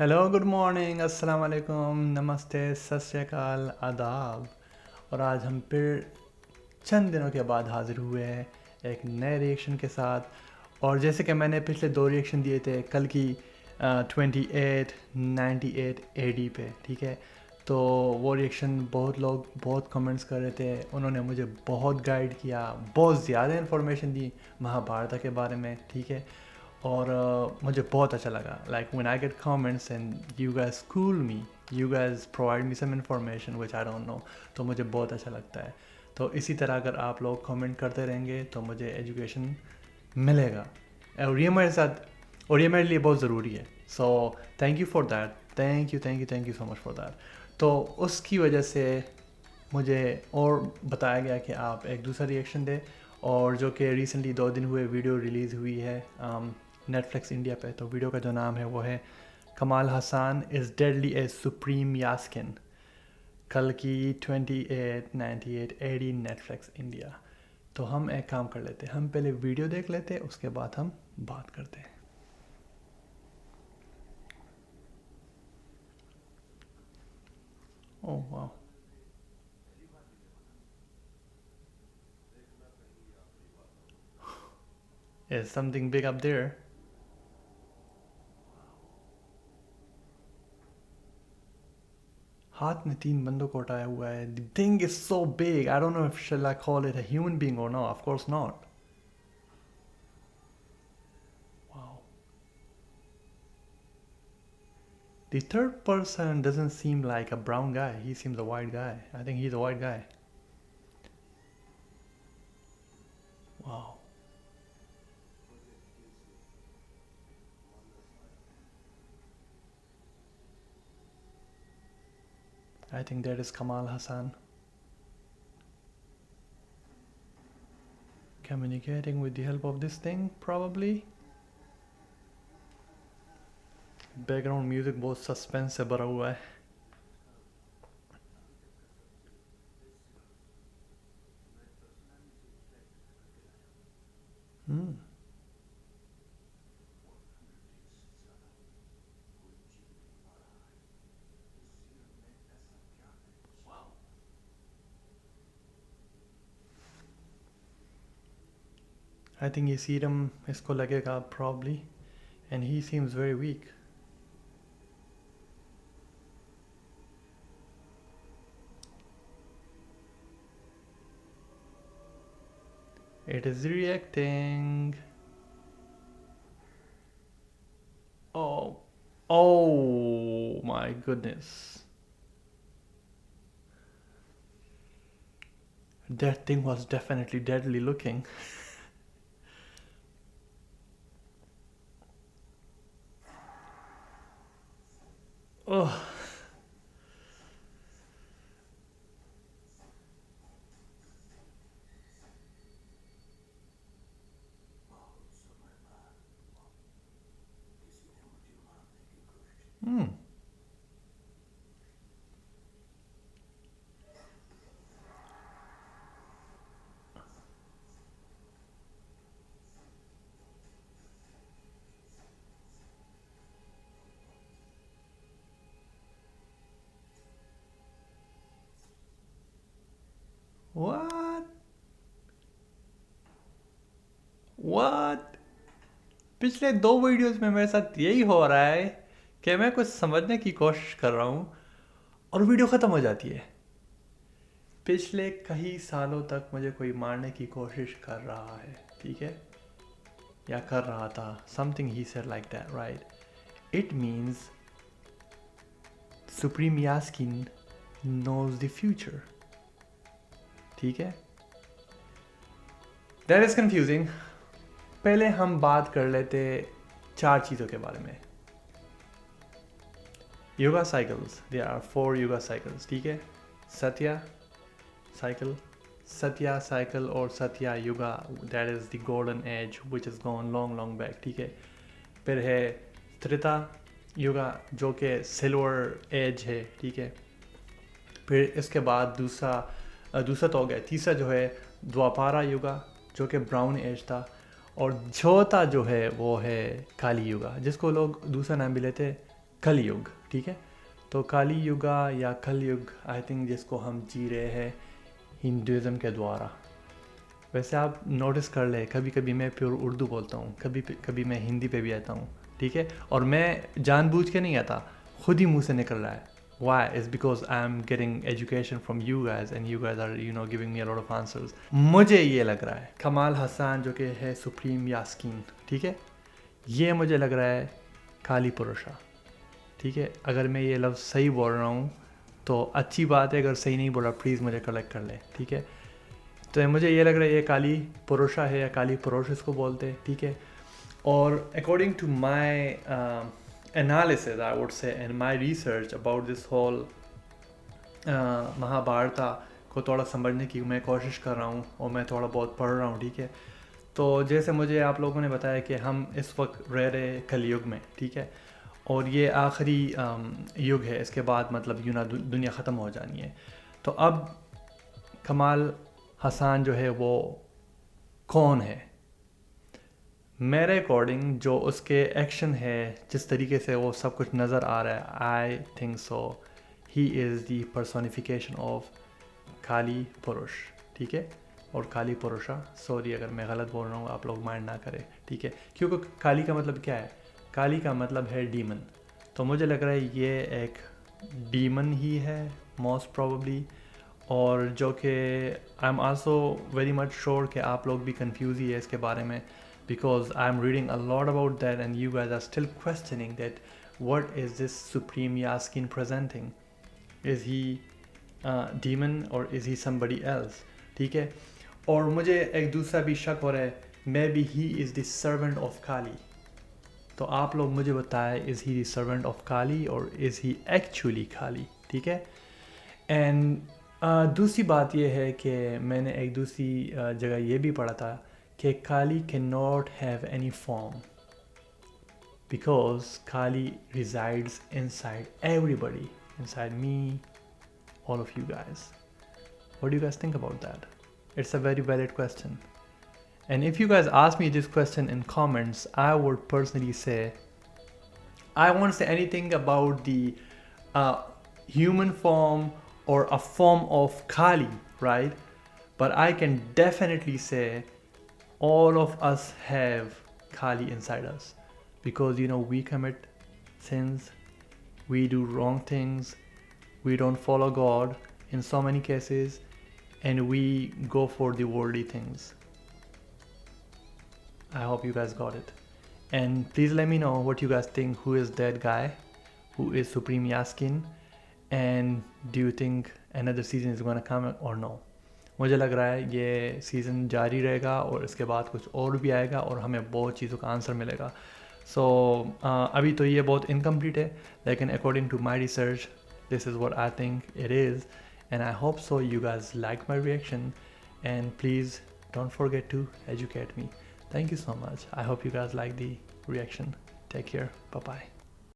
Hello, good morning, अस्सलाम वालेकुम, नमस्ते, सत श्री अकाल, आदाब। और आज हम फिर चंद दिनों के बाद हाज़िर हुए हैं एक नए रिएक्शन के साथ। और जैसे कि मैंने पिछले दो रिएक्शन दिए थे कल की 28 98 AD पे, ठीक है। तो वो रिएक्शन बहुत लोग बहुत कमेंट्स कर रहे थे, उन्होंने मुझे बहुत गाइड किया, बहुत ज़्यादा इन्फॉर्मेशन दी महाभारत के बारे में, ठीक है। और मुझे बहुत अच्छा लगा, like when I get comments and you guys school me, you guys provide me some information which I don't know, तो मुझे बहुत अच्छा लगता है। तो इसी तरह अगर आप लोग कमेंट करते रहेंगे तो मुझे एजुकेशन मिलेगा, और ये मेरे साथ, और ये मेरे लिए बहुत ज़रूरी है। So thank you for that, thank you so much for that. तो उसकी वजह से मुझे और बताया गया कि आप एक दूसरा रिएक्शन दें, और जो कि रिसेंटली 2 दिन हुए वीडियो रिलीज़ हुई है नेटफ्लिक्स इंडिया पे। तो वीडियो का जो नाम है वो है Kamal Hasan is deadly a supreme Yaskin, कल की 28 98 AD नेटफ्लिक्स इंडिया। तो हम एक काम कर लेते हैं, हम पहले वीडियो देख लेते हैं, उसके बाद हम बात करते हैं। ओह वाह, is something big up there. हाथ में 3 बंदों को उठाया हुआ है। The thing is so big, I don't know if shall I call it a human being और not, of course not. Wow, the third person doesn't seem like a brown guy, he seems a white guy. I think he's a white guy. Wow. I think that is Kamal Hassan communicating with the help of this thing, probably. Background music बहुत suspense से भरा हुआ है। hmm. I think ये serum इसको लगेगा probably, and he seems very weak. It is reacting. Oh, oh my goodness. That thing was definitely deadly looking. Oh, hmm. What? What? पिछले 2 videos में मेरे साथ यही हो रहा है कि मैं कुछ समझने की कोशिश कर रहा हूँ और वीडियो ख़त्म हो जाती है। पिछले कई सालों तक मुझे कोई मारने की कोशिश कर रहा है, ठीक है, या कर रहा था, समथिंग ही said like that, right. It means supreme Yaskin knows the future, ठीक है। That is confusing. पहले हम बात कर लेते 4 चीज़ों के बारे में। Yoga cycles, there are 4 yoga cycles, ठीक है। सत्या साइकिल, सत्या साइकिल और Satya yuga, that is the golden age which is gone long long back, ठीक है। फिर है त्रेता युगा जो कि सिल्वर एज है, ठीक है। फिर इसके बाद दूसरा तो हो गया, तीसरा जो है द्वापारा युगा जो कि ब्राउन एज था, और चौथा जो है वो है काली युगा जिसको लोग दूसरा नाम भी लेते कलयुग, ठीक है। तो काली युगा या कलयुग आई थिंक जिसको हम जी रहे हैं हिंदुज़म के द्वारा। वैसे आप नोटिस कर ले, कभी कभी मैं प्योर उर्दू बोलता हूँ, कभी कभी मैं हिंदी पे भी आता हूँ, ठीक है। और मैं जानबूझ के नहीं आता, खुद ही मुंह से निकल रहा है। Why? Is because I'm getting education from you guys and you guys are giving me a lot of answers. मुझे ये लग रहा है कमाल हसन जो कि है सुप्रीम यास्कीन, ठीक है, ये मुझे लग रहा है काली पुरुषा, ठीक है। अगर मैं ये लफ्ज़ सही बोल रहा हूँ तो अच्छी बात है, अगर सही नहीं बोला प्लीज़ मुझे कलेक्ट कर ले, ठीक है। तो मुझे ये लग रहा है ये काली पुरुषा है या काली पुरुष इसको बोलते हैं, ठीक है। और according to my analysis I would say and my research about this whole Mahabharata को थोड़ा समझने की मैं कोशिश कर रहा हूँ और मैं थोड़ा बहुत पढ़ रहा हूँ, ठीक है। तो जैसे मुझे आप लोगों ने बताया कि हम इस वक्त रह रहे कलयुग में, ठीक है, और ये आखिरी युग है, इसके बाद मतलब दुनिया ख़त्म हो जानी है। तो अब कमाल हसन जो है वो कौन है? मेरे अकॉर्डिंग जो उसके एक्शन है, जिस तरीके से वो सब कुछ नज़र आ रहा है, I think so he is the personification of Kali Purush, ठीक है। और काली पुरुषा, सॉरी अगर मैं गलत बोल रहा हूँ, आप लोग माइंड ना करें, ठीक है। क्योंकि काली का मतलब क्या है? काली का मतलब है डीमन। तो मुझे लग रहा है ये एक डीमन ही है मोस्ट प्रोबेबली, और जो कि I am also very much sure कि आप लोग भी कंफ्यूज ही है इसके बारे में, because I am reading a lot about that and you guys are still questioning that what is this supreme Yaskin presenting, is he demon और इज़ ही समबडी एल्स, ठीक है। और मुझे एक दूसरा भी शक हो रहा है, maybe he is the servant of Kali. तो आप लोग मुझे बताएं, is he the servant of Kali और इज़ ही एक्चुअली काली, ठीक है। एंड दूसरी बात यह है कि मैंने एक दूसरी जगह ये भी पढ़ा था कि Kali can not have any form because Kali resides inside everybody, inside me, all of you guys. What do you guys think about that? It's a very valid question. And if you guys ask me this question in comments, I would personally say, I won't say anything about the human form or a form of Kali, right? But I can definitely say all of us have Kali inside us, because we commit sins, we do wrong things, we don't follow God in so many cases, and we go for the worldly things. I hope you guys got it. And please let me know what you guys think, who is that guy, who is Supreme Yaskin, and do you think another season is going to come or no? मुझे लग रहा है ये season जारी रहेगा और इसके बाद कुछ और भी आएगा और हमें बहुत चीज़ों का आंसर मिलेगा। सो अभी तो ये बहुत इनकम्प्लीट है, लेकिन according to my research this is what I think it is, and I hope so you guys like my reaction, and please don't forget to educate me. Thank you so much. I hope you guys like the reaction. Take care. Bye bye.